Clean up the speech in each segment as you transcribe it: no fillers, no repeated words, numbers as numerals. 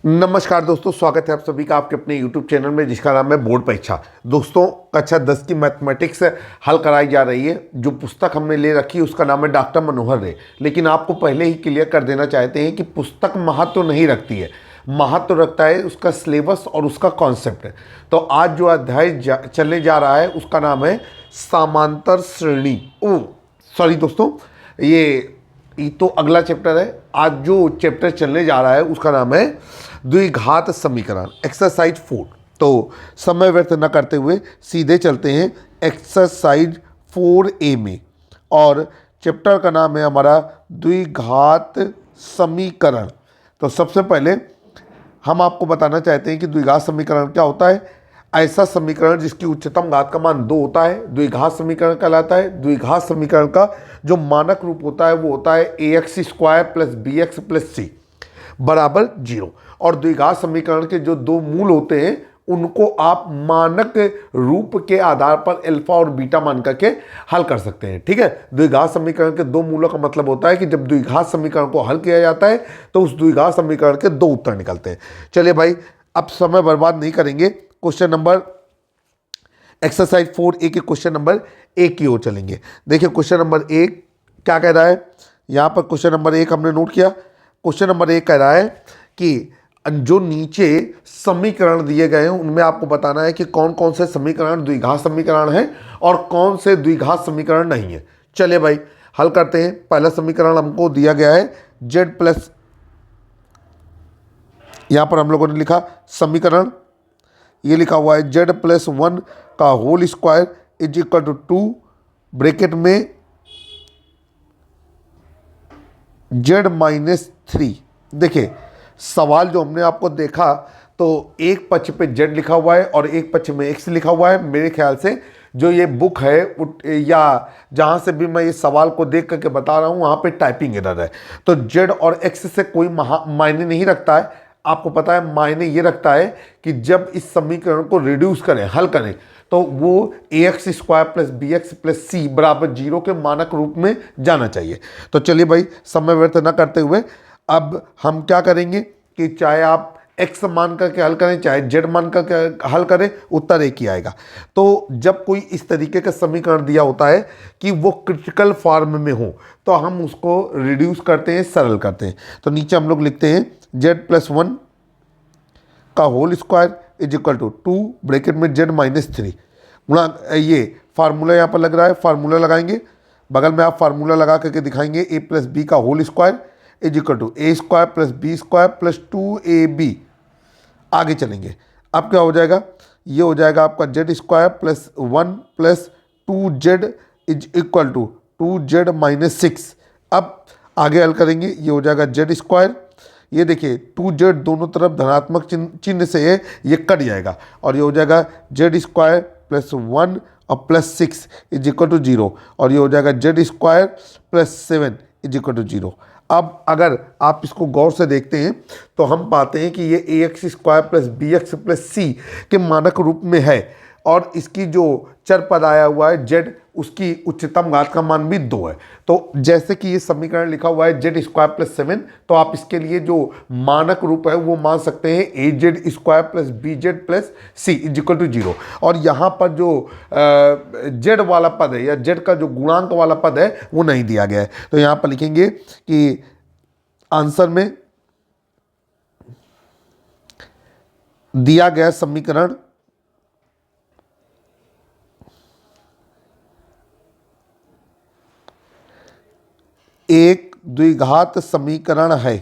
नमस्कार दोस्तों, स्वागत है आप सभी का आपके अपने YouTube चैनल में जिसका नाम है बोर्ड परीक्षा। दोस्तों, कक्षा 10 की मैथमेटिक्स हल कराई जा रही है। जो पुस्तक हमने ले रखी है उसका नाम है डॉक्टर मनोहर रे। लेकिन आपको पहले ही क्लियर कर देना चाहते हैं कि पुस्तक महत्व नहीं रखती है, महत्व रखता है उसका सिलेबस और उसका कॉन्सेप्ट। तो आज जो अध्याय चलने जा रहा है उसका नाम है समांतर श्रेणी। सॉरी दोस्तों, ये तो अगला चैप्टर है। आज जो चैप्टर चलने जा रहा है उसका नाम है द्विघात समीकरण, एक्सरसाइज 4। तो समय व्यर्थ न करते हुए सीधे चलते हैं एक्सरसाइज 4A में, और चैप्टर का नाम है हमारा द्विघात समीकरण। तो सबसे पहले हम आपको बताना चाहते हैं कि द्विघात समीकरण क्या होता है। ऐसा समीकरण जिसकी उच्चतम घात का मान 2 होता है द्विघात समीकरण कहलाता है। द्विघात समीकरण का जो मानक रूप होता है वो होता है ax² plus bx plus c बराबर 0। और द्विघात समीकरण के जो दो मूल होते हैं उनको आप मानक रूप के आधार पर अल्फा और बीटा मान करके हल कर सकते हैं। ठीक है, द्विघात समीकरण के दो मूलों का मतलब होता है कि जब द्विघात समीकरण को हल किया जाता है तो उस द्विघात समीकरण के दो उत्तर निकलते हैं। चलिए भाई, अब समय बर्बाद नहीं करेंगे, क्वेश्चन नंबर एक्सरसाइज 4A के क्वेश्चन नंबर 1 की ओर चलेंगे। देखिए क्वेश्चन नंबर 1 क्या कह रहा है। यहाँ पर क्वेश्चन नंबर 1 हमने नोट किया। क्वेश्चन नंबर 1 कह रहा है कि जो नीचे समीकरण दिए गए हैं उनमें आपको बताना है कि कौन कौन से समीकरण द्विघात समीकरण हैं और कौन से द्विघात समीकरण नहीं है। चलिए भाई, हल करते हैं। पहला समीकरण हमको दिया गया है z प्लस, यहाँ पर हम लोगों ने लिखा समीकरण, ये लिखा हुआ है z+1 का whole square is equal to 2 bracket में z-3। देखिए सवाल जो हमने आपको देखा तो एक पक्ष पे z लिखा हुआ है और एक पक्ष में x लिखा हुआ है। मेरे ख्याल से जो ये बुक है या जहाँ से भी मैं ये सवाल को देख करके बता रहा हूँ वहाँ पे टाइपिंग एरर है। तो z और x से कोई मायने नहीं रखता है। आपको पता है मायने ये रखता है कि जब इस समीकरण को रिड्यूस करें, हल करें, तो वो ax² plus bx plus c बराबर 0 के मानक रूप में जाना चाहिए। तो चलिए भाई, समय व्यर्थ न करते हुए अब हम क्या करेंगे कि चाहे आप x मान करके हल करें चाहे z मान करके हल करें, उत्तर एक ही आएगा। तो जब कोई इस तरीके का समीकरण दिया होता है कि वो क्रिटिकल फॉर्म में हो तो हम उसको रिड्यूस करते हैं, सरल करते हैं। तो नीचे हम लोग लिखते हैं z+1 का whole square is equal to 2 bracket में z-3 गुणा, ये फार्मूला यहाँ पर लग रहा है, फार्मूला लगाएंगे, बगल में आप फार्मूला लगा करके दिखाएंगे a प्लस बी का whole square is equal to a² plus b² plus 2ab। आगे चलेंगे, अब क्या हो जाएगा, ये हो जाएगा आपका z² plus 1 plus 2z is equal to 2z-6। अब आगे हल करेंगे, ये हो जाएगा z², ये देखिए 2z दोनों तरफ धनात्मक चिन्ह से है, ये कट जाएगा और ये हो जाएगा z² प्लस 1 और प्लस 6 इज इक्वल टू 0 और ये हो जाएगा z² plus 7 is equal to 0। अब अगर आप इसको गौर से देखते हैं तो हम पाते हैं कि ये ax² plus bx plus c के मानक रूप में है और इसकी जो चर पद आया हुआ है z, उसकी उच्चतम घात का मान भी 2 है। तो जैसे कि ये समीकरण लिखा हुआ है z² प्लस 7, तो आप इसके लिए जो मानक रूप है वो मान सकते हैं az² plus bz plus c is equal to 0। और यहाँ पर जो z वाला पद है या z का जो गुणांक वाला पद है वो नहीं दिया गया है। तो यहाँ पर लिखेंगे कि आंसर में दिया गया समीकरण एक द्विघात समीकरण है।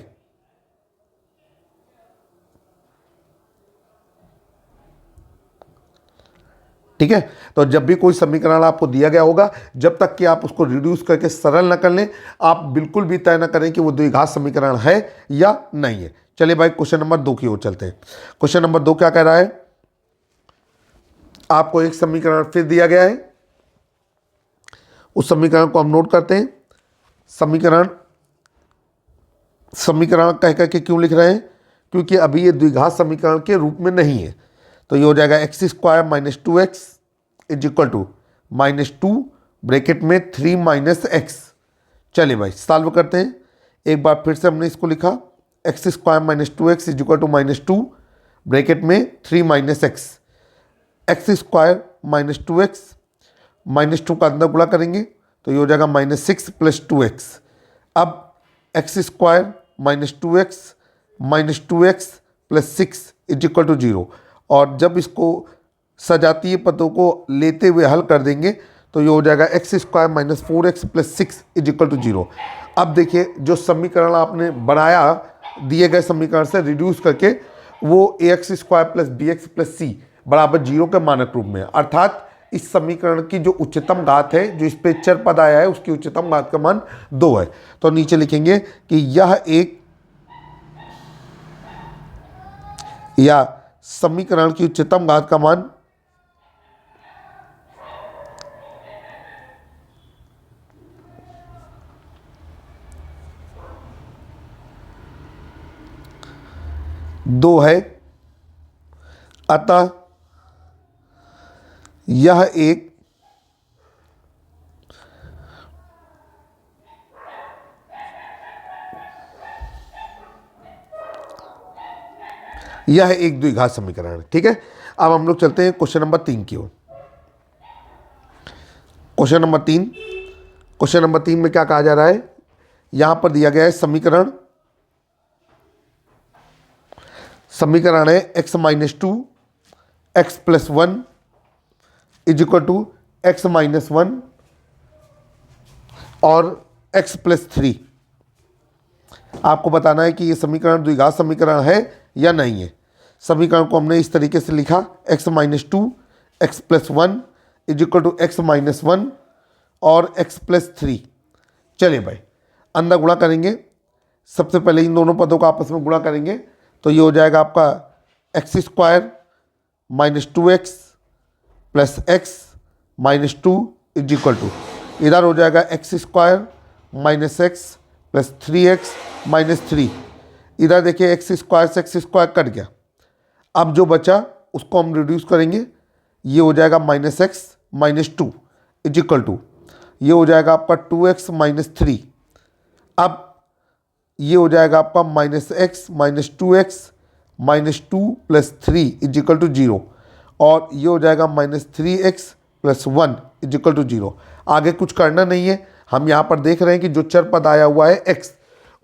ठीक है, तो जब भी कोई समीकरण आपको दिया गया होगा, जब तक कि आप उसको रिड्यूस करके सरल न कर लें, आप बिल्कुल भी तय न करें कि वो द्विघात समीकरण है या नहीं है। चलिए भाई, क्वेश्चन नंबर 2 की ओर चलते हैं। क्वेश्चन नंबर 2 क्या कह रहा है, आपको एक समीकरण फिर दिया गया है, उस समीकरण को हम नोट करते हैं। समीकरण कह करके क्यों लिख रहे हैं, क्योंकि अभी ये द्विघात समीकरण के रूप में नहीं है। तो ये हो जाएगा x² minus 2x is equal to -2 bracket में 3 - x। चलिए भाई सॉल्व करते हैं। एक बार फिर से हमने इसको लिखा x square minus 2x is equal to -2 bracket में 3 minus x, x square minus 2x -2 का अंदर गुणा करेंगे तो ये हो जाएगा -6 प्लस 2x। अब x square minus 2x plus 6 is equal to 0, और जब इसको सजातीय पदों को लेते हुए हल कर देंगे तो ये हो जाएगा x square minus 4x plus 6 is equal to 0। अब देखिए जो समीकरण आपने बनाया दिए गए समीकरण से रिड्यूस करके, वो A X square plus B X plus C बराबर 0 के मानक रूप में, अर्थात इस समीकरण की जो उच्चतम घात है, जो इस पे चर पद आया है, उसकी उच्चतम घात का मान 2 है। तो नीचे लिखेंगे कि या समीकरण की उच्चतम घात का मान दो है, अतः यह एक द्विघात समीकरण है। ठीक है, अब हम लोग चलते हैं क्वेश्चन नंबर 3 की ओर। क्वेश्चन नंबर 3 में क्या कहा जा रहा है, यहां पर दिया गया है समीकरण है x minus 2 x plus 1 is equal to x minus 1 और x प्लस 3। आपको बताना है कि ये समीकरण द्विघात समीकरण है या नहीं है। समीकरण को हमने इस तरीके से लिखा, x minus 2 x plus 1 is equal to x minus 1 और x प्लस 3। चलिए भाई अंदर गुणा करेंगे, सबसे पहले इन दोनों पदों को आपस में गुणा करेंगे तो ये हो जाएगा आपका x square minus 2x plus x minus 2 is equal to, इधर हो जाएगा x square minus x plus 3x minus 3। इधर देखिए एक्स स्क्वायर से एक्स स्क्वायर कट गया, अब जो बचा उसको हम रिड्यूस करेंगे, ये हो जाएगा minus x minus 2 is equal to, ये हो जाएगा आपका 2x माइनस 3। अब ये हो जाएगा आपका minus x minus 2x minus 2 plus 3 is equal to 0, और ये हो जाएगा minus 3x plus 1 is equal to 0। आगे कुछ करना नहीं है, हम यहाँ पर देख रहे हैं कि जो चर पद आया हुआ है x,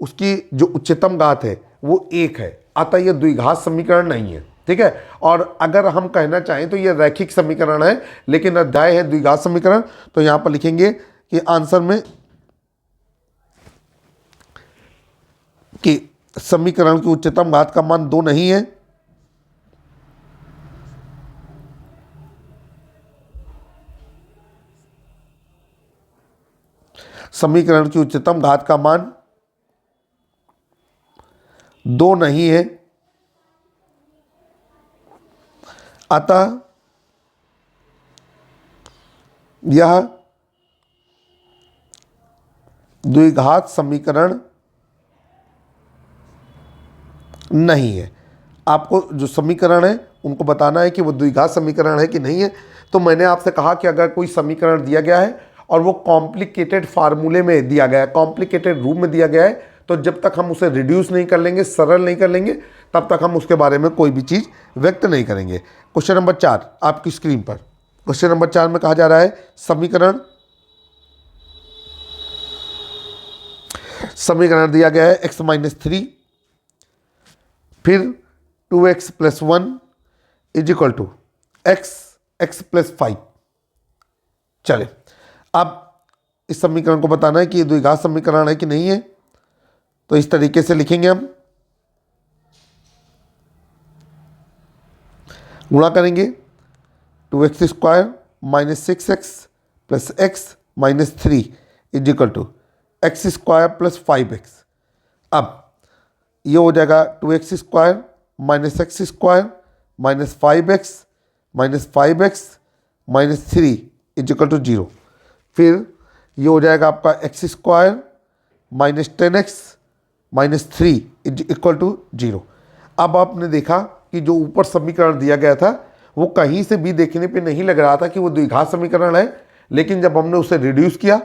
उसकी जो उच्चतम घात है वो 1 है, अतः ये द्विघात समीकरण नहीं है। ठीक है, और अगर हम कहना चाहें तो ये रैखिक समीकरण है, लेकिन अध्याय है द्विघात समीकरण। तो यहाँ पर लिखेंगे कि आंसर में कि समीकरण की उच्चतम घात का मान 2 नहीं है, समीकरण की उच्चतम घात का मान 2 नहीं है, अतः यह द्विघात समीकरण नहीं है। आपको जो समीकरण है उनको बताना है कि वो द्विघात समीकरण है कि नहीं है। तो मैंने आपसे कहा कि अगर कोई समीकरण दिया गया है और वो कॉम्प्लिकेटेड फार्मूले में दिया गया है, कॉम्प्लिकेटेड रूप में दिया गया है, तो जब तक हम उसे रिड्यूस नहीं कर लेंगे, सरल नहीं कर लेंगे, तब तक हम उसके बारे में कोई भी चीज़ व्यक्त नहीं करेंगे। क्वेश्चन नंबर 4 आपकी स्क्रीन पर, क्वेश्चन नंबर 4 में कहा जा रहा है समीकरण दिया गया है x माइनस 3 फिर 2x plus 1 is equal to x plus 5। चले अब इस समीकरण को बताना है कि ये द्विघात समीकरण है कि नहीं है। तो इस तरीके से लिखेंगे, हम गुणा करेंगे 2x square minus 6x plus x minus 3 is equal to x square plus 5x। अब ये हो जाएगा 2x square minus x square minus 5x minus 5x minus 3 is equal to 0। फिर ये हो जाएगा आपका x square minus 10x minus 3 is equal to 0। अब आपने देखा कि जो ऊपर समीकरण दिया गया था वो कहीं से भी देखने पे नहीं लग रहा था कि वो द्विघात समीकरण है, लेकिन जब हमने उसे रिड्यूस किया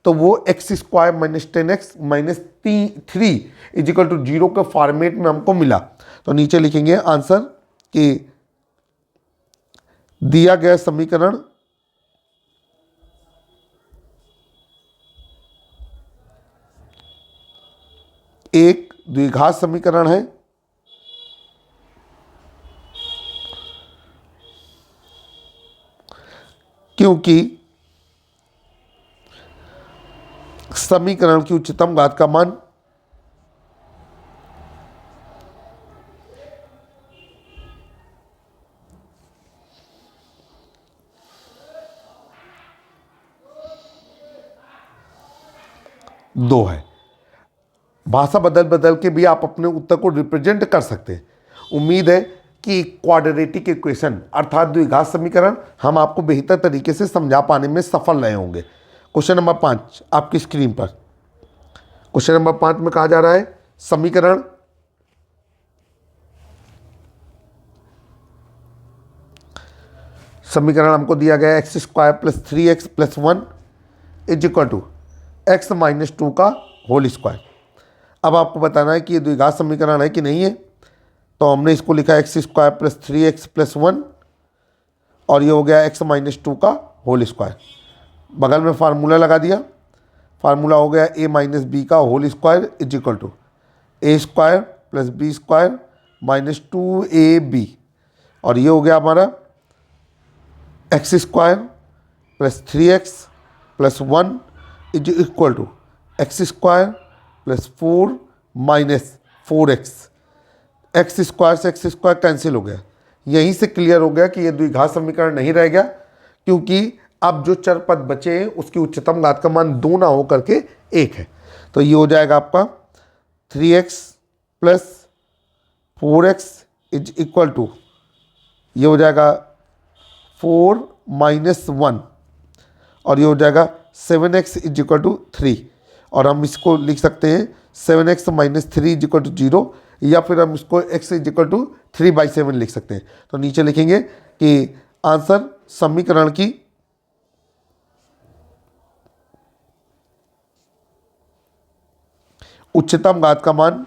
तो वो x square minus 10x minus 3 is equal to 0 के फॉर्मेट में हमको मिला। तो नीचे लिखेंगे आंसर कि दिया गया समीकरण एक द्विघात समीकरण है क्योंकि समीकरण की उच्चतम घात का मान दो है। भाषा बदल बदल के भी आप अपने उत्तर को रिप्रेजेंट कर सकते हैं। उम्मीद है कि क्वाड्रेटिक इक्वेशन अर्थात द्विघात समीकरण हम आपको बेहतर तरीके से समझा पाने में सफल रहे होंगे। क्वेश्चन नंबर 5 आपकी स्क्रीन पर। क्वेश्चन नंबर 5 में कहा जा रहा है समीकरण हमको दिया गया है x square plus 3x plus 1 is equal to x minus 2 का होल स्क्वायर। अब आपको बताना है कि ये द्विघात समीकरण है कि नहीं है। तो हमने इसको लिखा x square plus 3x plus 1 और ये हो गया एक्स माइनस 2 का होल स्क्वायर। बगल में फार्मूला लगा दिया। फार्मूला हो गया a माइनस बी का whole square is equal to A square plus B square minus 2ab और ये हो गया हमारा x square plus 3x plus 1 is equal to x square plus 4 minus 4x। X square से x square cancel हो गया। यहीं से क्लियर हो गया कि ये द्विघात समीकरण नहीं रह गया, क्योंकि अब जो चर पद बचे हैं उसकी उच्चतम घात का मान 2 ना हो करके 1 है। तो ये हो जाएगा आपका 3x plus 4x is equal to ये हो जाएगा 4 माइनस 1 और ये हो जाएगा 7x इज इक्वल टू 3 और हम इसको लिख सकते हैं 7x minus 3 is equal to 0 या फिर हम इसको x इज इक्वल टू 3/7 लिख सकते हैं। तो नीचे लिखेंगे कि आंसर समीकरण की उच्चतम घात का मान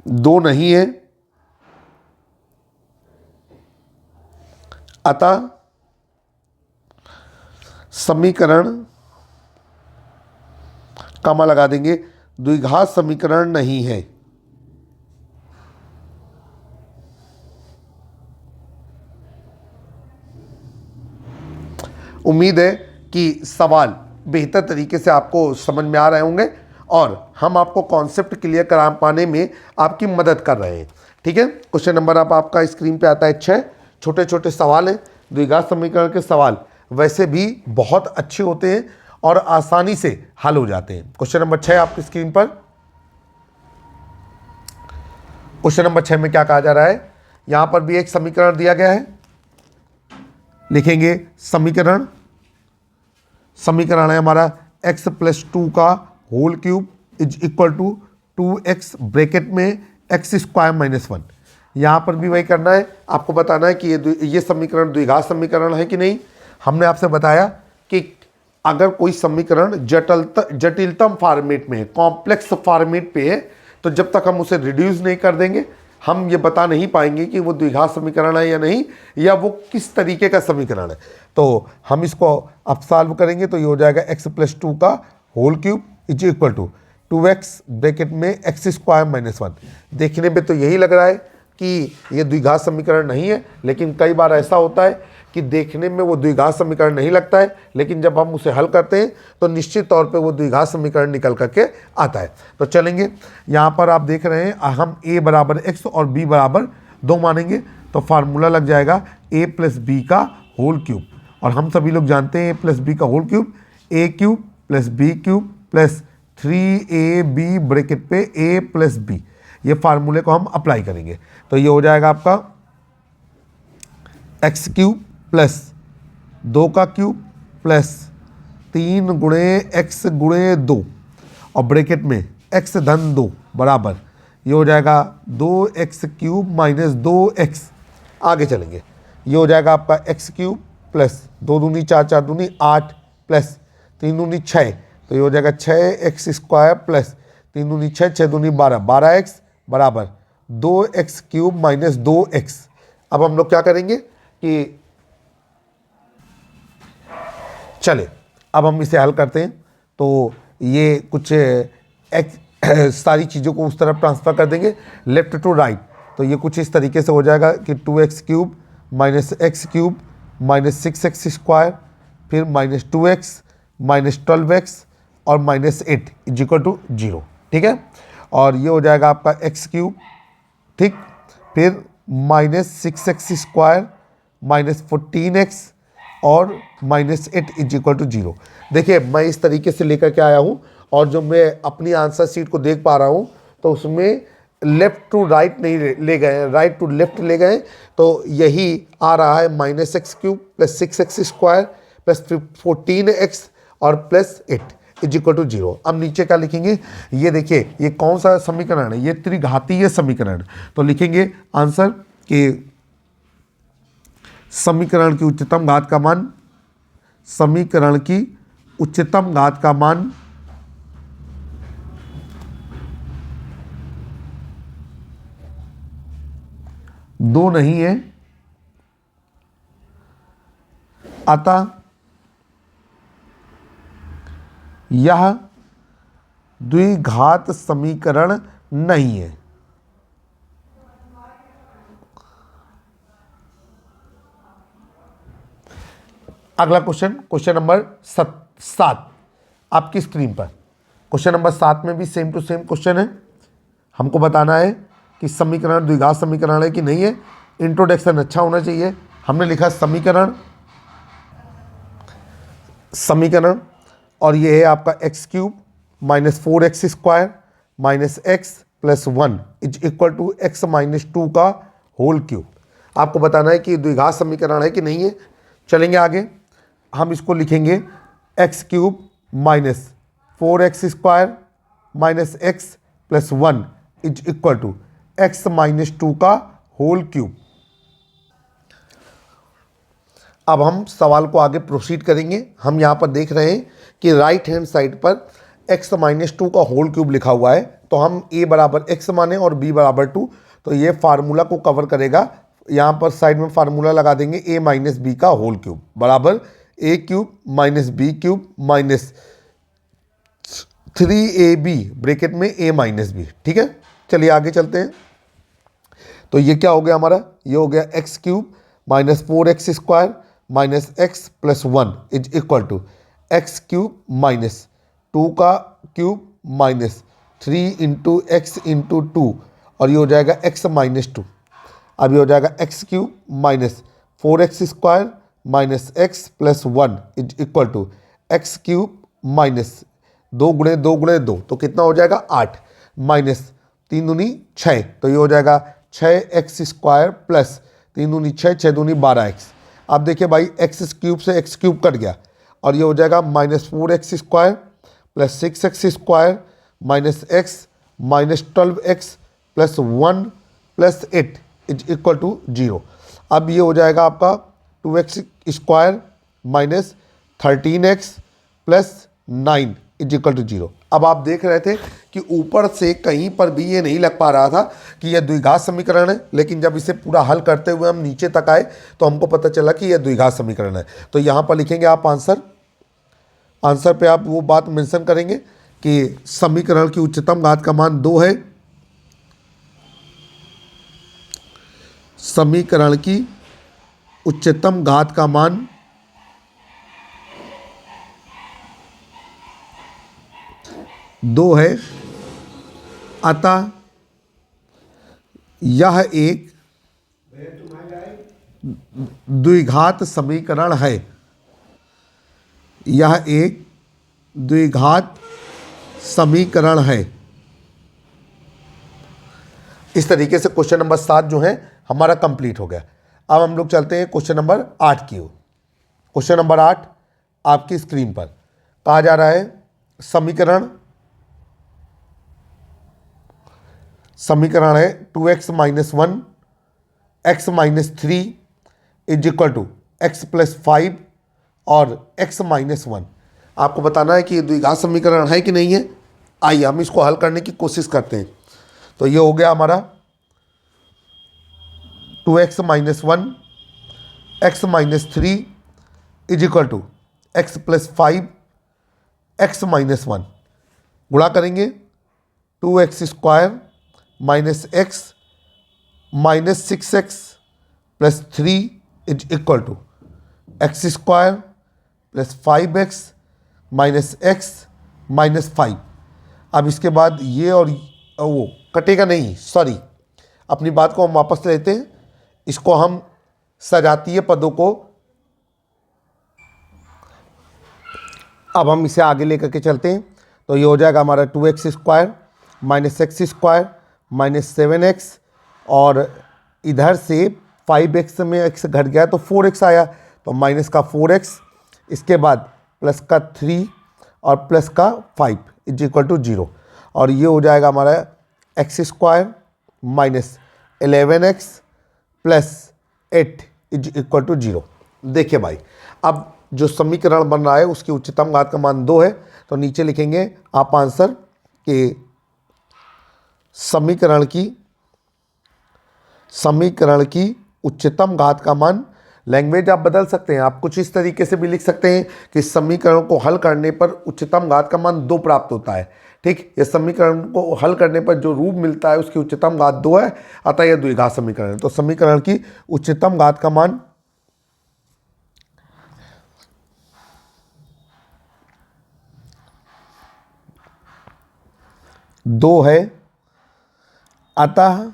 दो नहीं है, अतः समीकरण कमा लगा देंगे द्विघात समीकरण नहीं है। उम्मीद है कि सवाल बेहतर तरीके से आपको समझ में आ रहे होंगे और हम आपको कॉन्सेप्ट क्लियर करा पाने में आपकी मदद कर रहे हैं। ठीक है, क्वेश्चन नंबर अब आपका स्क्रीन पे आता है 6। छोटे छोटे सवाल हैं। द्विघात समीकरण के सवाल वैसे भी बहुत अच्छे होते हैं और आसानी से हल हो जाते हैं। क्वेश्चन नंबर 6 आपकी स्क्रीन पर। क्वेश्चन नंबर 6 में क्या कहा जा रहा है, यहां पर भी एक समीकरण दिया गया है। लिखेंगे समीकरण है हमारा x प्लस 2 का whole cube is equal to 2x bracket में एक्स स्क्वायर माइनस 1। यहाँ पर भी वही करना है, आपको बताना है कि ये समीकरण द्विघात समीकरण है कि नहीं। हमने आपसे बताया कि अगर कोई समीकरण जटिलतम फॉर्मेट में है, कॉम्प्लेक्स फॉर्मेट पे है, तो जब तक हम उसे रिड्यूस नहीं कर देंगे हम ये बता नहीं पाएंगे कि वो द्विघात समीकरण है या नहीं, या वो किस तरीके का समीकरण है। तो हम इसको अब सॉल्व करेंगे तो ये हो जाएगा x प्लस 2 का whole cube is equal to 2x bracket में एक्स स्क्वायर माइनस 1। देखने में तो यही लग रहा है कि ये द्विघात समीकरण नहीं है, लेकिन कई बार ऐसा होता है कि देखने में वो द्विघात समीकरण नहीं लगता है, लेकिन जब हम उसे हल करते हैं तो निश्चित तौर पे वो द्विघात समीकरण निकल करके आता है। तो चलेंगे, यहाँ पर आप देख रहे हैं हम a बराबर x और b बराबर 2 मानेंगे तो फार्मूला लग जाएगा a प्लस बी का होल क्यूब। और हम सभी लोग जानते हैं a प्लस बी का whole cube a cube plus B cube plus 3ab bracket पे a प्लस बी। ये फार्मूले को हम अप्लाई करेंगे तो ये हो जाएगा आपका एक्स क्यूब प्लस 2 का क्यूब प्लस 3 गुणे एक्स गुणे 2 और ब्रैकेट में x धन 2 बराबर ये हो जाएगा 2x क्यूब माइनस 2x। आगे चलेंगे, ये हो जाएगा आपका एक्स क्यूब प्लस 2 दूनी 4, 4 दूनी 8 प्लस 3 दूनी 6, तो ये हो जाएगा 6x² प्लस 3 दूनी 6, 6 दूनी 12, 12x बराबर 2x क्यूब माइनस 2x। अब हम लोग क्या करेंगे कि चले अब हम इसे हल करते हैं, तो ये कुछ सारी चीज़ों को उस तरफ ट्रांसफ़र कर देंगे लेफ्ट टू राइट, तो ये कुछ इस तरीके से हो जाएगा कि 2x cube minus x cube minus 6x², फिर माइनस 2x माइनस 12x और माइनस 8 इज इक्वल टू 0। ठीक है, और ये हो जाएगा आपका एक्स क्यूब, ठीक, फिर माइनस 6x² माइनस 14x और माइनस 8 इज इक्वल टू 0। देखिए मैं इस तरीके से लेकर के आया हूँ, और जो मैं अपनी आंसर शीट को देख पा रहा हूँ तो उसमें लेफ़्ट टू राइट नहीं ले गए हैं, राइट टू लेफ़्ट ले गए हैं, तो यही आ रहा है minus x cube plus 6x² plus 14x और प्लस 8 इज इक्वल टू 0। अब नीचे क्या लिखेंगे, ये देखिए ये कौन सा समीकरण है, ये त्रिघातीय समीकरण, तो लिखेंगे आंसर कि समीकरण की उच्चतम घात का मान, समीकरण की उच्चतम घात का मान दो नहीं है, अतः यह द्विघात समीकरण नहीं है। अगला क्वेश्चन, क्वेश्चन नंबर 7 आपकी स्क्रीन पर। क्वेश्चन नंबर 7 में भी सेम टू सेम क्वेश्चन है, हमको बताना है कि समीकरण द्विघात समीकरण है कि नहीं है। इंट्रोडक्शन अच्छा होना चाहिए। हमने लिखा समीकरण, समीकरण, और ये है आपका x cube minus 4x² minus x plus 1 is equal to x minus 2 का होल क्यूब। आपको बताना है कि द्विघात समीकरण है कि नहीं है। चलेंगे आगे, हम इसको लिखेंगे x cube minus 4x² minus x plus 1 is equal to x minus 2 का होल क्यूब। अब हम सवाल को आगे प्रोसीड करेंगे। हम यहाँ पर देख रहे हैं कि राइट हैंड साइड पर x माइनस 2 का होल क्यूब लिखा हुआ है, तो हम a बराबर x माने और b बराबर 2, तो ये फार्मूला को कवर करेगा। यहाँ पर साइड में फार्मूला लगा देंगे a माइनस बी का होल क्यूब बराबर a cube minus B cube minus 3ab bracket में a माइनस बी। ठीक है, चलिए आगे चलते हैं। तो ये क्या हो गया हमारा, ये हो गया x cube minus 4x² minus x plus 1 is equal to x cube minus 2 का cube minus 3 into x into 2, और ये हो जाएगा एक्स माइनस 2। अब ये हो जाएगा x cube minus 4x² minus x plus 1 is equal to x cube minus 2 गुणे 2 गुणे 2, तो कितना हो जाएगा 8 माइनस 3 दूनी 6, तो ये हो जाएगा 6x² प्लस 3 दूनी 6, 6 दूनी 12x। अब देखिए भाई एक्स क्यूब से एक्स क्यूब कट गया, और ये हो जाएगा minus 4x² plus 6x² minus x minus 12x plus 1 plus 8 is equal to 0। अब ये हो जाएगा आपका 2x² minus 13x plus 9 is equal to 0। अब आप देख रहे थे कि ऊपर से कहीं पर भी ये नहीं लग पा रहा था कि यह द्विघात समीकरण है, लेकिन जब इसे पूरा हल करते हुए हम नीचे तक आए तो हमको पता चला कि यह द्विघात समीकरण है। तो यहाँ पर लिखेंगे आप आंसर, आंसर पे आप वो बात मेंशन करेंगे कि समीकरण की उच्चतम घात का मान 2 है, समीकरण की उच्चतम घात का मान 2 है, अतः यह एक द्विघात समीकरण है, यह एक द्विघात समीकरण है। इस तरीके से क्वेश्चन नंबर 7 जो है हमारा कंप्लीट हो गया। अब हम लोग चलते हैं क्वेश्चन नंबर 8 की ओर। क्वेश्चन नंबर 8 आपकी स्क्रीन पर कहा जा रहा है समीकरण है 2x minus 1 x minus 3 is equal to x plus 5 और x माइनस 1। आपको बताना है कि ये द्विघात समीकरण है कि नहीं है। आइए हम इसको हल करने की कोशिश करते हैं। तो ये हो गया हमारा 2x minus 1 x minus 3 is equal to x plus 5 x minus 1। गुणा करेंगे 2x square minus x minus 6x plus 3 is equal to x square plus 5x minus x minus 5। अब इसके बाद ये और वो कटेगा नहीं, सॉरी, अपनी बात को हम वापस लेते हैं। इसको हम सजातीय पदों को अब हम इसे आगे लेकर के चलते हैं। तो ये हो जाएगा हमारा 2x square minus x square minus 7x और इधर से 5x में x घट गया तो 4x आया, तो माइनस का 4x, इसके बाद प्लस का 3 और प्लस का 5 इज इक्वल टू 0। और ये हो जाएगा हमारा x square minus 11x plus 8 is equal to 0। देखिए भाई, अब जो समीकरण बन रहा है उसकी उच्चतम घात का मान 2 है, तो नीचे लिखेंगे आप आंसर कि समीकरण की उच्चतम घात का मान, लैंग्वेज आप बदल सकते हैं। आप कुछ इस तरीके से भी लिख सकते हैं कि समीकरण को हल करने पर उच्चतम घात का मान 2 प्राप्त होता है। ठीक, ये समीकरण को हल करने पर जो रूप मिलता है उसकी उच्चतम घात 2 है, अतः यह द्विघात समीकरण है। तो समीकरण की उच्चतम घात का मान 2 है, अतः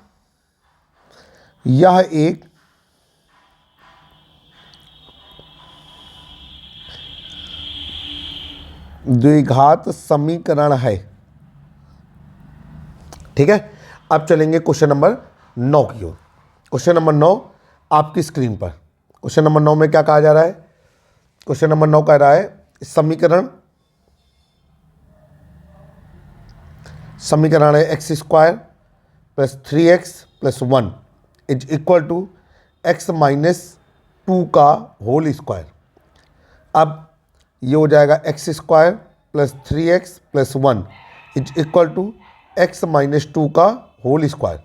यह एक द्विघात समीकरण है। ठीक है, अब चलेंगे क्वेश्चन नंबर 9 की ओर। क्वेश्चन नंबर 9 आपकी स्क्रीन पर। क्वेश्चन नंबर 9 में क्या कहा जा रहा है? क्वेश्चन नंबर 9 कह रहा है समीकरण है x square plus 3x plus 1 is equal to x minus 2 का होल स्क्वायर। अब ये हो जाएगा x square plus 3x plus 1 is equal to x minus 2 का होल स्क्वायर।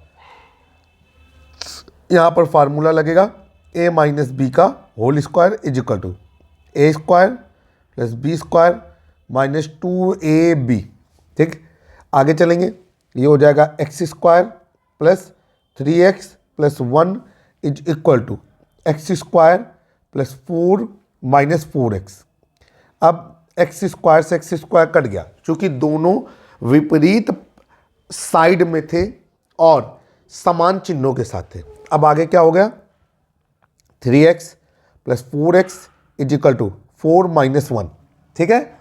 यहाँ पर फार्मूला लगेगा a माइनस बी का whole square is equal to A square plus B square minus 2ab। ठीक, आगे चलेंगे, ये हो जाएगा x square plus 3x plus 1 is equal to x square plus 4 minus 4x। अब एक्स स्क्वायर से एक्स स्क्वायर कट गया, चूँकि दोनों विपरीत साइड में थे और समान चिन्हों के साथ थे। अब आगे क्या हो गया? 3x plus 4x is equal to 4 minus 1। ठीक है,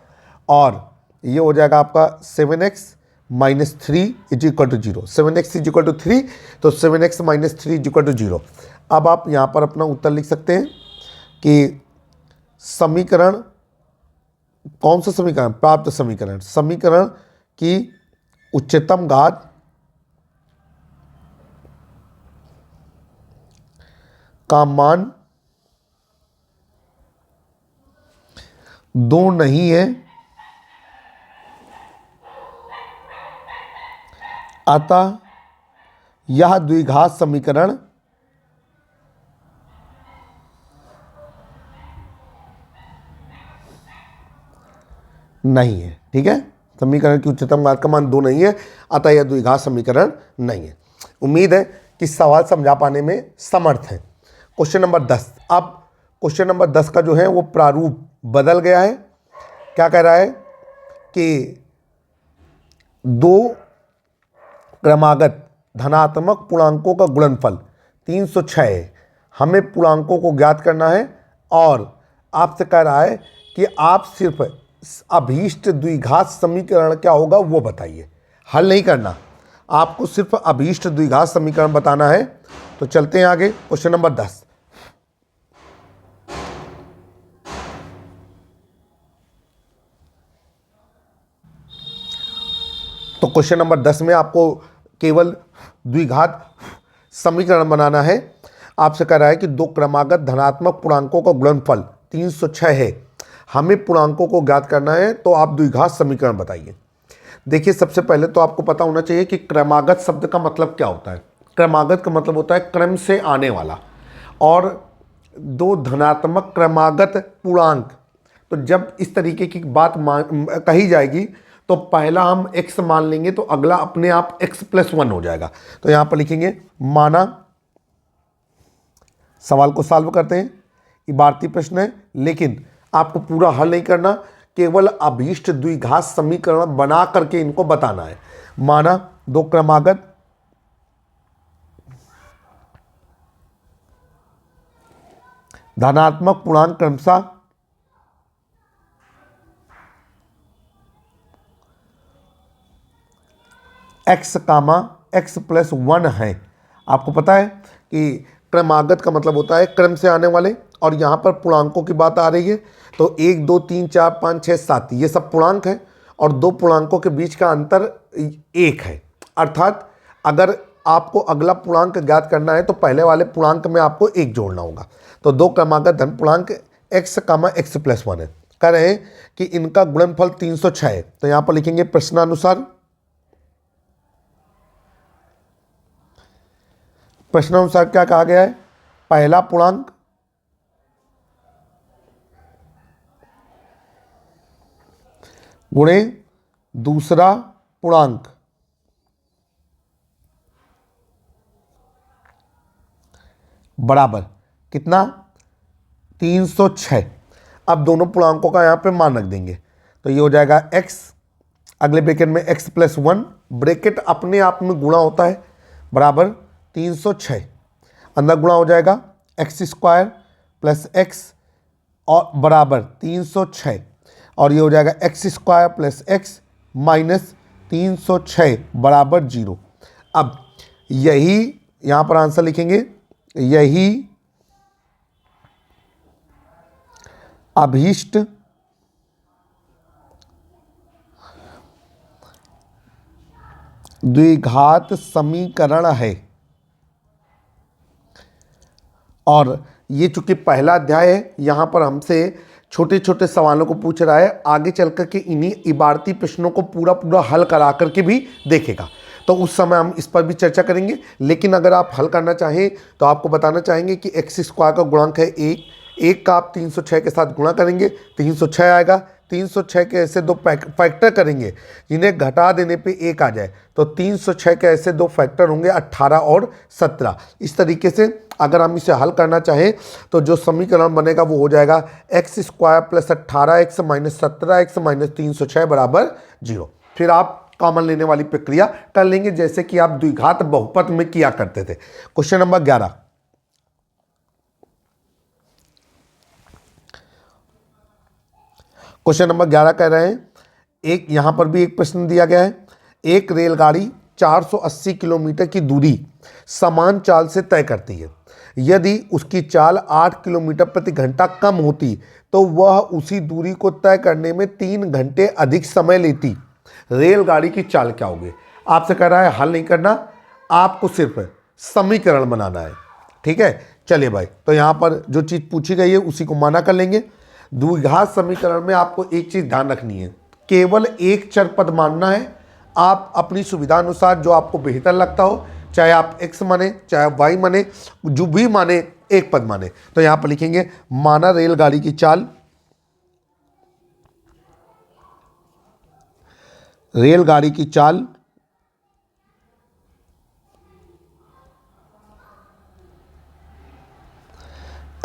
और ये हो जाएगा आपका 7x minus 3 is equal to 0। 7x is equal to 3, तो 7x minus 3 is equal to 0। अब आप यहाँ पर अपना उत्तर लिख सकते हैं कि समीकरण, कौन सा समीकरण? प्राप्त समीकरण। समीकरण की उच्चतम घात का मान 2 नहीं है, अतः यह द्विघात समीकरण नहीं है। ठीक है, समीकरण की उच्चतम घात का मान 2 नहीं है, अतः यह द्विघात समीकरण नहीं है। उम्मीद है कि सवाल समझा पाने में समर्थ है। Question number 10। अब क्वेश्चन नंबर 10 का जो है वो प्रारूप बदल गया है। क्या कह रहा है कि 2 क्रमागत धनात्मक पूर्णांकों का गुणनफल 306 है। हमें पूर्णांकों को ज्ञात करना है और आपसे कह रहा है कि आप सिर्फ अभीष्ट द्विघात समीकरण क्या होगा वो बताइए। हल नहीं करना, आपको सिर्फ अभीष्ट द्विघात समीकरण बताना है। तो चलते हैं आगे, क्वेश्चन नंबर 10। तो क्वेश्चन नंबर 10 में आपको केवल द्विघात समीकरण बनाना है आपसे कह रहा है कि दो क्रमागत धनात्मक पूर्णांकों का गुणनफल 306 है, हमें पूर्णांकों को ज्ञात करना है, तो आप द्विघात समीकरण बताइए। देखिए, सबसे पहले तो आपको पता होना चाहिए कि क्रमागत शब्द का मतलब क्या होता है। क्रमागत का मतलब होता है क्रम से आने वाला, और दो धनात्मक क्रमागत पूर्णांक, तो जब इस तरीके की बात कही जाएगी तो पहला हम x मान लेंगे तो अगला अपने आप x+1 हो जाएगा। तो यहां पर लिखेंगे माना, सवाल को सॉल्व करते हैं, इबारती प्रश्न है, लेकिन आपको पूरा हल नहीं करना, केवल अभीष्ट द्विघात समीकरण बना करके इनको बताना है। माना दो क्रमागत धनात्मक पूर्णांक क्रमशः x, x+1 है। आपको पता है कि क्रमागत का मतलब होता है क्रम से आने वाले, और यहाँ पर पूर्णांकों की बात आ रही है, तो 1 2 3 4 5 6 7 ये सब पूर्णांक हैं, और दो पूर्णांकों के बीच का अंतर 1 है। अर्थात अगर आपको अगला पूर्णांक ज्ञात करना है तो पहले वाले पूर्णांक में आपको 1 जोड़ना होगा। तो दो क्रमागत धन पूर्णांक x, x+1 है। कह रहे हैं कि इनका गुणनफल 306 है। तो यहाँ पर लिखेंगे प्रश्नानुसार, प्रश्नानुसार क्या कहा गया है, पहला पूर्णांक गुणे दूसरा पूर्णांक बराबर कितना, 306। अब दोनों पूर्णांकों का यहाँ पे मान रख देंगे, तो ये हो जाएगा x, अगले ब्रैकेट में x+1, ब्रैकेट अपने आप में गुणा होता है, बराबर 306, अंदर गुणा हो जाएगा x² + x और बराबर 306, और ये हो जाएगा x² + x माइनस 306 बराबर 0। अब यही यहाँ पर आंसर लिखेंगे, यही अभीष्ट द्विघात समीकरण है। और ये चूंकि पहला अध्याय है, यहाँ पर हमसे छोटे छोटे सवालों को पूछ रहा है, आगे चल कर के इन्हीं इबारती प्रश्नों को पूरा पूरा हल करा करके भी देखेगा, तो उस समय हम इस पर भी चर्चा करेंगे। लेकिन अगर आप हल करना चाहें तो आपको बताना चाहेंगे कि x² का गुणांक है 1, 1 का आप 306 के साथ गुणा करेंगे, 306 आएगा। 306 के ऐसे दो फैक्टर करेंगे जिन्हें घटा देने पे 1 आ जाए, तो 306 के ऐसे दो फैक्टर होंगे 18 और 17। इस तरीके से अगर हम इसे हल करना चाहें तो जो समीकरण बनेगा वो हो जाएगा x² + 18x - 17x - 306 बराबर 0। फिर आप कॉमन लेने वाली प्रक्रिया कर लेंगे, जैसे कि आप द्विघात बहुपद में किया करते थे। क्वेश्चन नंबर 11, क्वेश्चन नंबर 11 कह रहे हैं, एक यहां पर भी एक प्रश्न दिया गया है, एक रेलगाड़ी 480 किलोमीटर की दूरी समान चाल से तय करती है। यदि उसकी चाल 8 किलोमीटर प्रति घंटा कम होती तो वह उसी दूरी को तय करने में 3 घंटे अधिक समय लेती। रेलगाड़ी की चाल क्या होगी। आपसे कह रहा है हल नहीं करना, आपको सिर्फ समीकरण बनाना है। ठीक है, चलिए भाई, तो यहाँ पर जो चीज़ पूछी गई है उसी को माना कर लेंगे। द्विघात समीकरण में आपको एक चीज़ ध्यान रखनी है, केवल एक चर पद मानना है। आप अपनी सुविधा अनुसार जो आपको बेहतर लगता हो, चाहे आप x माने चाहे y माने, जो भी माने एक पद माने। तो यहाँ पर लिखेंगे माना रेलगाड़ी की चाल, रेलगाड़ी की चाल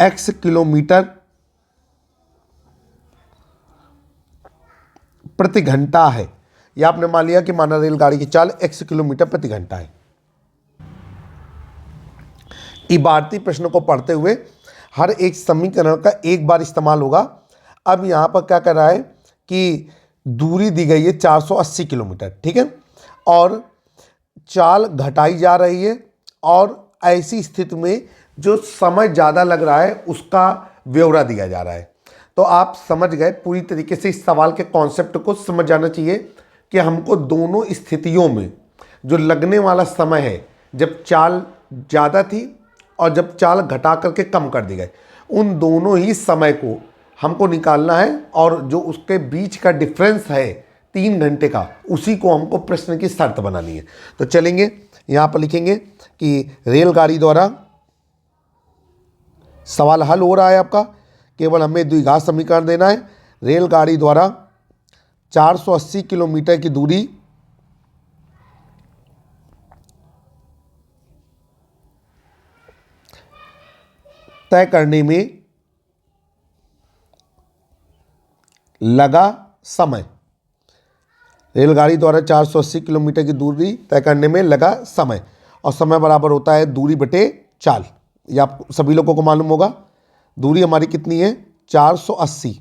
x किलोमीटर प्रति घंटा है। यह आपने मान लिया कि माना रेलगाड़ी की चाल x किलोमीटर प्रति घंटा है। इबारती प्रश्नों को पढ़ते हुए हर एक समीकरण का एक बार इस्तेमाल होगा। अब यहाँ पर क्या कर रहा है कि दूरी दी गई है 480 किलोमीटर, ठीक है, और चाल घटाई जा रही है, और ऐसी स्थिति में जो समय ज़्यादा लग रहा है उसका ब्यौरा दिया जा रहा है। तो आप समझ गए पूरी तरीके से, इस सवाल के कॉन्सेप्ट को समझ जाना चाहिए कि हमको दोनों स्थितियों में जो लगने वाला समय है, जब चाल ज़्यादा थी और जब चाल घटा करके कम कर दी गई, उन दोनों ही समय को हमको निकालना है और जो उसके बीच का डिफरेंस है 3 घंटे का, उसी को हमको प्रश्न की शर्त बनानी है। तो चलेंगे यहाँ पर लिखेंगे कि रेलगाड़ी द्वारा, सवाल हल हो रहा है आपका, केवल हमें द्विघात समीकरण देना है। रेलगाड़ी द्वारा 480 किलोमीटर की दूरी तय करने में लगा समय। रेलगाड़ी द्वारा 480 किलोमीटर की दूरी तय करने में लगा समय, और समय बराबर होता है दूरी बटे चाल। ये आप सभी लोगों को मालूम होगा। दूरी हमारी कितनी है 480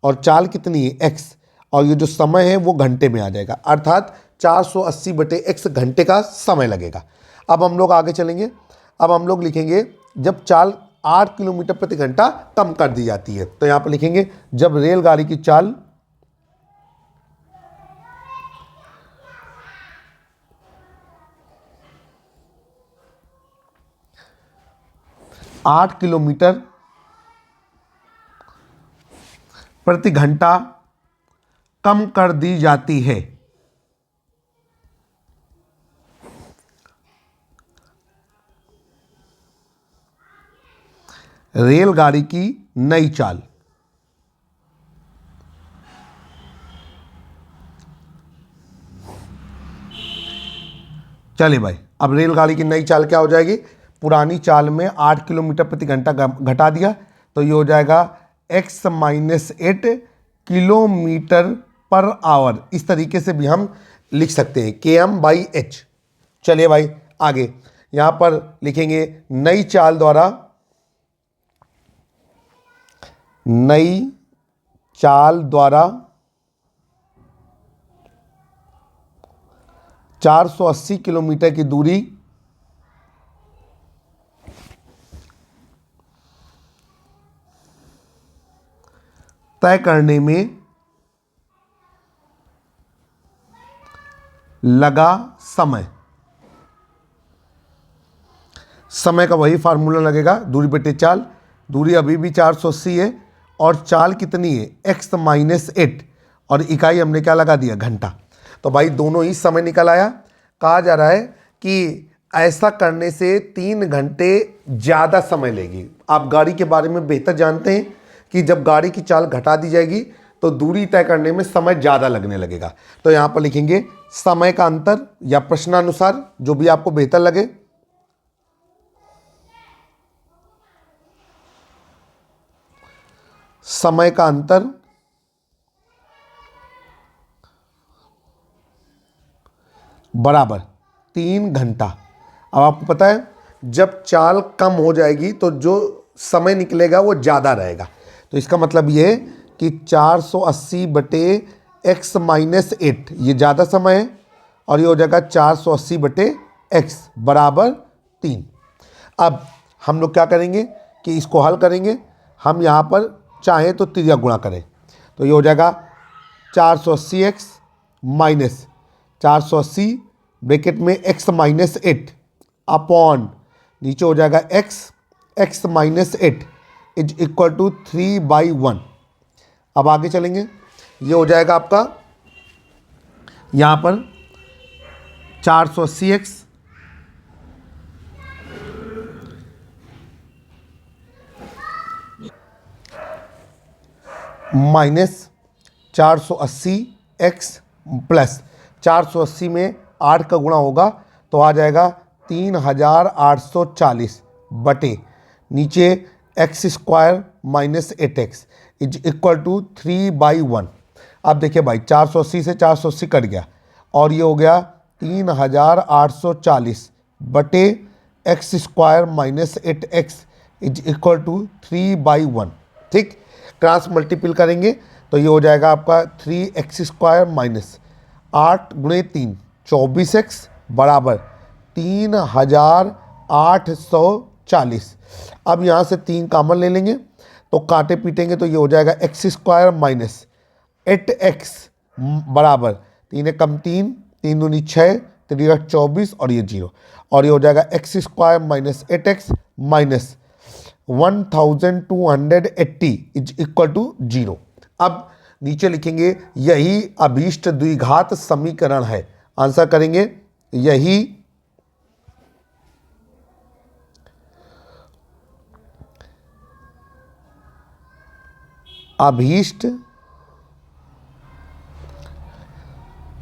और चाल कितनी है x, और ये जो समय है वो घंटे में आ जाएगा, अर्थात 480 बटे x घंटे का समय लगेगा। अब हम लोग आगे चलेंगे। अब हम लोग लिखेंगे जब चाल 8 किलोमीटर प्रति घंटा कम कर दी जाती है, तो यहाँ पर लिखेंगे जब रेलगाड़ी की चाल 8 किलोमीटर प्रति घंटा कम कर दी जाती है, रेलगाड़ी की नई चाल। चलिए भाई, अब रेलगाड़ी की नई चाल क्या हो जाएगी, पुरानी चाल में 8 किलोमीटर प्रति घंटा घटा दिया तो ये हो जाएगा x-8 किलोमीटर पर आवर। इस तरीके से भी हम लिख सकते हैं km/h। चलिए भाई आगे, यहाँ पर लिखेंगे नई चाल द्वारा, नई चाल द्वारा 480 किलोमीटर की दूरी तय करने में लगा समय। समय का वही फार्मूला लगेगा, दूरी बटे चाल। दूरी अभी भी 480 है और चाल कितनी है x-8, और इकाई हमने क्या लगा दिया, घंटा। तो भाई दोनों ही समय निकल आया। कहा जा रहा है कि ऐसा करने से 3 घंटे ज़्यादा समय लेगी। आप गाड़ी के बारे में बेहतर जानते हैं कि जब गाड़ी की चाल घटा दी जाएगी तो दूरी तय करने में समय ज़्यादा लगने लगेगा। तो यहाँ पर लिखेंगे समय का अंतर, या प्रश्नानुसार जो भी आपको बेहतर लगे। समय का अंतर बराबर 3 घंटा। अब आपको पता है जब चाल कम हो जाएगी तो जो समय निकलेगा वो ज़्यादा रहेगा। तो इसका मतलब ये है कि 480 बटे x-8 ये ज़्यादा समय है, और ये हो जाएगा 480 बटे x बराबर 3। अब हम लोग क्या करेंगे कि इसको हल करेंगे। हम यहाँ पर चाहें तो त्रिज्या गुणा करें, तो ये हो जाएगा 480x माइनस 480 ब्रैकेट में x-8 अपॉन नीचे हो जाएगा x-8 इज इक्वल टू 3/1। अब आगे चलेंगे, ये हो जाएगा आपका यहाँ पर 480x माइनस 480x प्लस 480 में 8 का गुणा होगा तो आ जाएगा 3840 बटे नीचे x² minus 8x is equal to 3/1। अब देखिए भाई 480 से 480 कट गया और ये हो गया 3840 बटे x² minus 8x is equal to 3/1। ठीक, क्रॉस मल्टीपल करेंगे तो ये हो जाएगा आपका 3x² माइनस 8 गुणे 3 24x बराबर 3840। अब यहाँ से 3 कॉमन ले लेंगे तो कांटे पीटेंगे तो ये हो जाएगा x² माइनस 8x बराबर 3 कम 3 3 दूनी 6 3 × 24 और ये 0, और ये हो जाएगा x² minus 8x minus 1280 is equal to 0। अब नीचे लिखेंगे यही अभीष्ट द्विघात समीकरण है। आंसर करेंगे यही अभीष्ट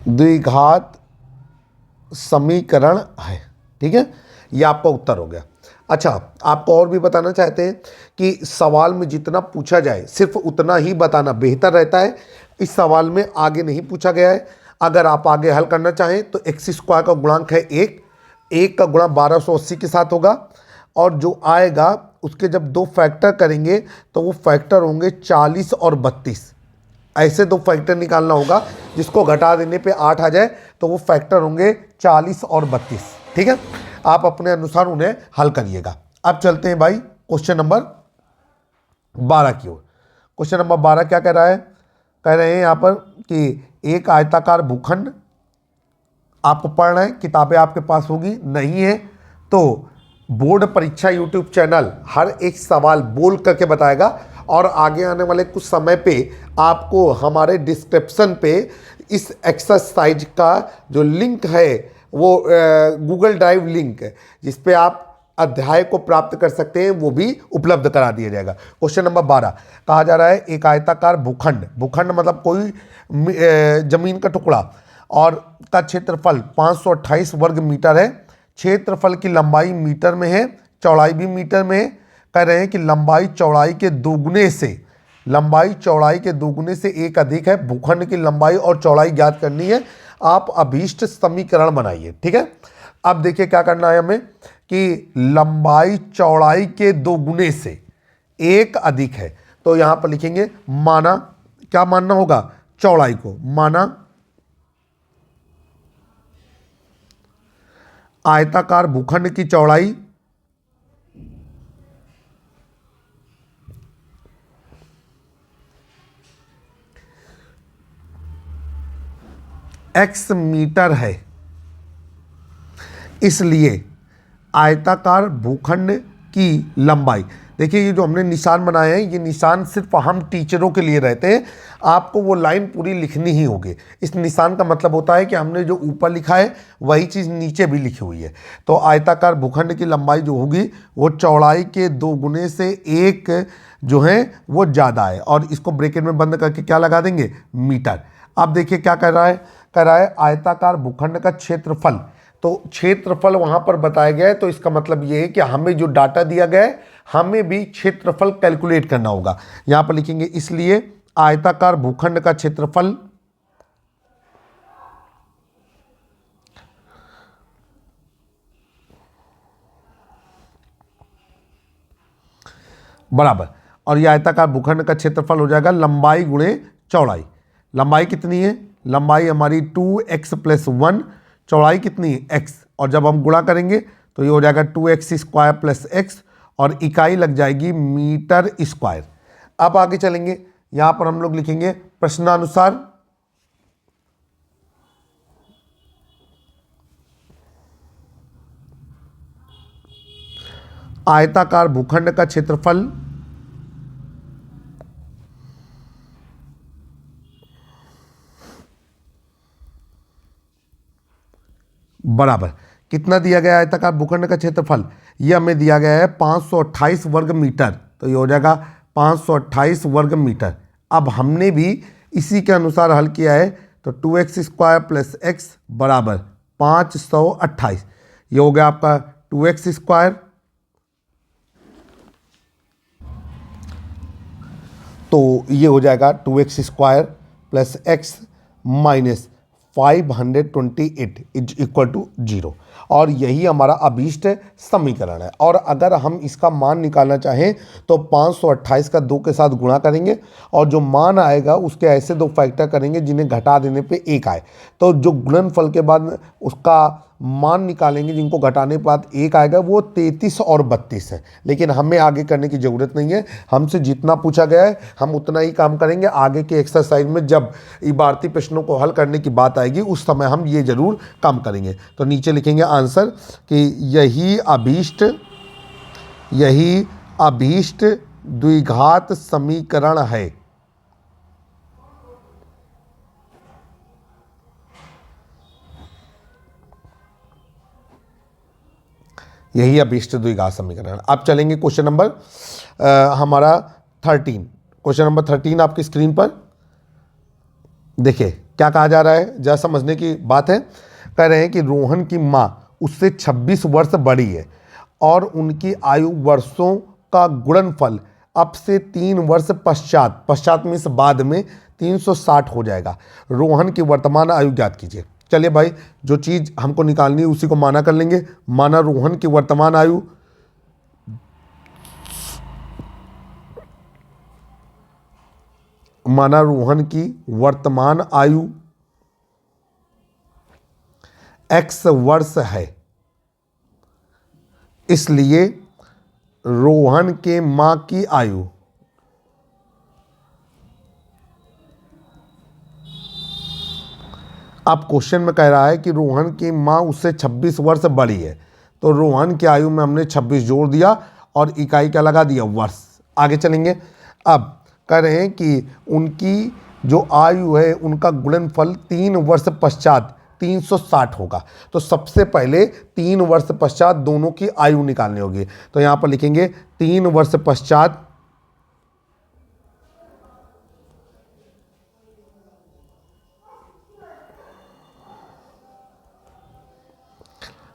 द्विघात समीकरण है। ठीक है, ये आपका उत्तर हो गया। अच्छा, आपको और भी बताना चाहते हैं कि सवाल में जितना पूछा जाए सिर्फ उतना ही बताना बेहतर रहता है। इस सवाल में आगे नहीं पूछा गया है। अगर आप आगे हल करना चाहें तो x² का गुणांक है 1 का गुणा 1280 के साथ होगा, और जो आएगा उसके जब 2 फैक्टर करेंगे तो वो फैक्टर होंगे 40 और 32। ऐसे 2 फैक्टर निकालना होगा, जिसको घटा देने पे 8 आ जाए तो वो फैक्टर होंगे 40 और 32। ठीक है, आप अपने अनुसार उन्हें हल करिएगा। अब चलते हैं भाई क्वेश्चन नंबर 12 की ओर। क्वेश्चन नंबर 12 क्या कह रहा है? कह रहे हैं यहाँ पर कि एक आयताकार भूखंड, आपको पढ़ना है, किताबें आपके पास होगी, नहीं है तो बोर्ड परीक्षा यूट्यूब चैनल हर एक सवाल बोल करके बताएगा, और आगे आने वाले कुछ समय पे आपको हमारे डिस्क्रिप्शन पे इस एक्सरसाइज का जो लिंक है वो गूगल ड्राइव लिंक है, जिस पे आप अध्याय को प्राप्त कर सकते हैं, वो भी उपलब्ध करा दिया जाएगा। क्वेश्चन नंबर 12 कहा जा रहा है एक आयताकार भूखंड, भूखंड मतलब कोई जमीन का टुकड़ा, और का क्षेत्रफल 528 वर्ग मीटर है। क्षेत्रफल की लंबाई मीटर में है, चौड़ाई भी मीटर में है। कह रहे हैं कि लंबाई चौड़ाई के दोगुने से एक अधिक है। भूखंड की लंबाई और चौड़ाई ज्ञात करनी है। आप अभीष्ट समीकरण बनाइए। ठीक है, अब देखिए क्या करना है हमें कि लंबाई चौड़ाई के दोगुने से एक अधिक है, तो यहां पर लिखेंगे माना, क्या मानना होगा? चौड़ाई को माना आयताकार भूखंड की चौड़ाई x मीटर है, इसलिए आयताकार भूखंड की लंबाई। देखिए ये जो हमने निशान बनाए हैं, ये निशान सिर्फ हम टीचरों के लिए रहते हैं, आपको वो लाइन पूरी लिखनी ही होगी। इस निशान का मतलब होता है कि हमने जो ऊपर लिखा है वही चीज़ नीचे भी लिखी हुई है। तो आयताकार भूखंड की लंबाई जो होगी वो चौड़ाई के 2 गुने से एक जो है वो ज़्यादा है, और इसको ब्रैकेट में बंद करके क्या लगा देंगे? मीटर। अब देखिए क्या कर रहा है? कह रहा है आयताकार भूखंड का क्षेत्रफल, तो क्षेत्रफल वहां पर बताया गया है, तो इसका मतलब ये है कि हमें जो डाटा दिया गया है हमें भी क्षेत्रफल कैलकुलेट करना होगा। यहां पर लिखेंगे इसलिए आयताकार भूखंड का क्षेत्रफल बराबर, और ये आयताकार भूखंड का क्षेत्रफल हो जाएगा लंबाई गुणे चौड़ाई। लंबाई कितनी है? लंबाई हमारी 2x + 1, चौड़ाई कितनी है? x, और जब हम गुणा करेंगे तो ये हो जाएगा 2x² + x, और इकाई लग जाएगी मीटर स्क्वायर। अब आगे चलेंगे, यहां पर हम लोग लिखेंगे प्रश्नानुसार आयताकार भूखंड का क्षेत्रफल बराबर, कितना दिया गया है आयताकार भूखंड का क्षेत्रफल? ये हमें दिया गया है 528 वर्ग मीटर, तो ये हो जाएगा 528 वर्ग मीटर। अब हमने भी इसी के अनुसार हल किया है, तो 2x² + x बराबर 528, ये हो गया आपका 2x², तो ये हो जाएगा 2x² + x minus 528 is equal to 0। और यही हमारा अभीष्ट समीकरण है। और अगर हम इसका मान निकालना चाहें तो 528 का 2 के साथ गुणा करेंगे और जो मान आएगा उसके ऐसे 2 फैक्टर करेंगे जिन्हें घटा देने पे 1 आए। तो जो गुणनफल के बाद उसका मान निकालेंगे जिनको घटाने के बाद 1 आएगा वो 33 और 32 है। लेकिन हमें आगे करने की ज़रूरत नहीं है, हमसे जितना पूछा गया है हम उतना ही काम करेंगे। आगे के एक्सरसाइज में जब इबारती प्रश्नों को हल करने की बात आएगी उस समय हम ये ज़रूर काम करेंगे। तो नीचे लिखेंगे आंसर कि यही अभीष्ट द्विघात समीकरण है। यही अभीष्ट द्विघात समीकरण। अब चलेंगे क्वेश्चन नंबर हमारा 13। क्वेश्चन नंबर 13 आपकी स्क्रीन पर देखिए क्या कहा जा रहा है, जरा समझने की बात है। कह रहे हैं कि रोहन की माँ उससे 26 वर्ष बड़ी है और उनकी आयु वर्षों का गुणनफल अब से 3 वर्ष पश्चात में इस बाद में 360 हो जाएगा। रोहन की वर्तमान आयु ज्ञात कीजिए। चलिए भाई, जो चीज़ हमको निकालनी है उसी को माना कर लेंगे। माना रोहन की वर्तमान आयु x वर्ष है, इसलिए रोहन के मां की आयु अब क्वेश्चन में कह रहा है कि रोहन की मां उससे 26 वर्ष बड़ी है, तो रोहन की आयु में हमने 26 जोड़ दिया और इकाई क्या लगा दिया, वर्ष। आगे चलेंगे। अब कह रहे हैं कि उनकी जो आयु है उनका गुणनफल 3 वर्ष पश्चात 360 होगा। तो सबसे पहले 3 वर्ष पश्चात दोनों की आयु निकालनी होगी। तो यहां पर लिखेंगे 3 वर्ष पश्चात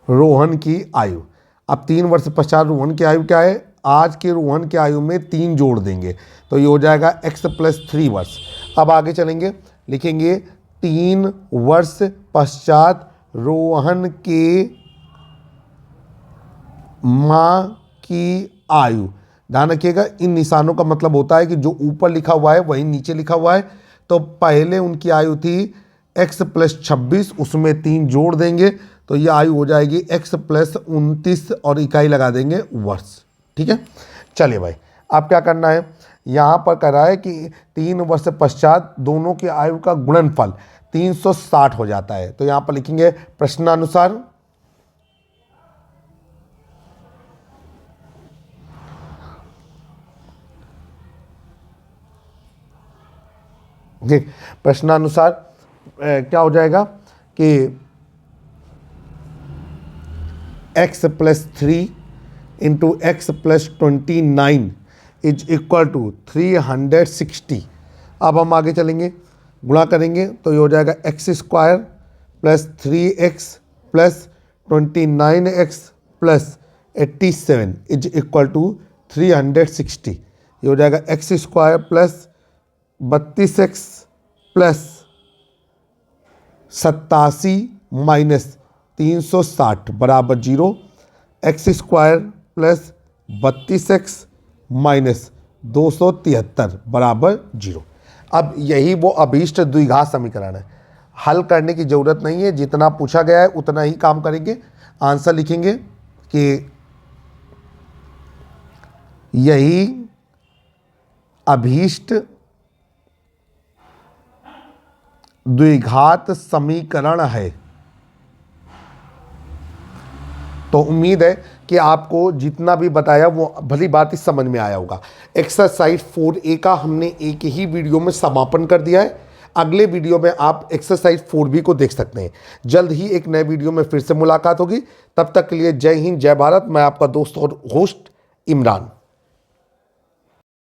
रोहन की आयु। अब 3 वर्ष पश्चात रोहन की आयु क्या है, आज के रोहन की आयु में 3 जोड़ देंगे तो ये हो जाएगा x + 3 वर्ष। अब आगे चलेंगे, लिखेंगे 3 वर्ष पश्चात रोहन के मां की आयु। ध्यान रखिएगा इन निशानों का मतलब होता है कि जो ऊपर लिखा हुआ है वही नीचे लिखा हुआ है। तो पहले उनकी आयु थी x + 26, उसमें 3 जोड़ देंगे तो ये आयु हो जाएगी x + 29 और इकाई लगा देंगे वर्ष। ठीक है, चलिए भाई अब क्या करना है, यहाँ पर कह रहा है कि 3 वर्ष पश्चात दोनों की आयु का गुणनफल 360 हो जाता है। तो यहाँ पर लिखेंगे प्रश्नानुसार क्या हो जाएगा कि x + 3 × x + 29 = 360। अब हम आगे चलेंगे, गुणा करेंगे तो ये हो जाएगा x² + 3x + 29x + 87 = 360। ये हो जाएगा x² + 32x + 87 - 360 = 0। x² + 32x - 273 = 0। अब यही वो अभीष्ट द्विघात समीकरण है, हल करने की ज़रूरत नहीं है, जितना पूछा गया है उतना ही काम करेंगे। आंसर लिखेंगे कि यही अभीष्ट द्विघात समीकरण है। तो उम्मीद है कि आपको जितना भी बताया वो भली बात ही समझ में आया होगा। एक्सरसाइज 4A का हमने एक ही वीडियो में समापन कर दिया है। अगले वीडियो में आप एक्सरसाइज 4B को देख सकते हैं। जल्द ही एक नए वीडियो में फिर से मुलाकात होगी। तब तक के लिए जय हिंद, जय भारत। मैं आपका दोस्त और होस्ट इमरान।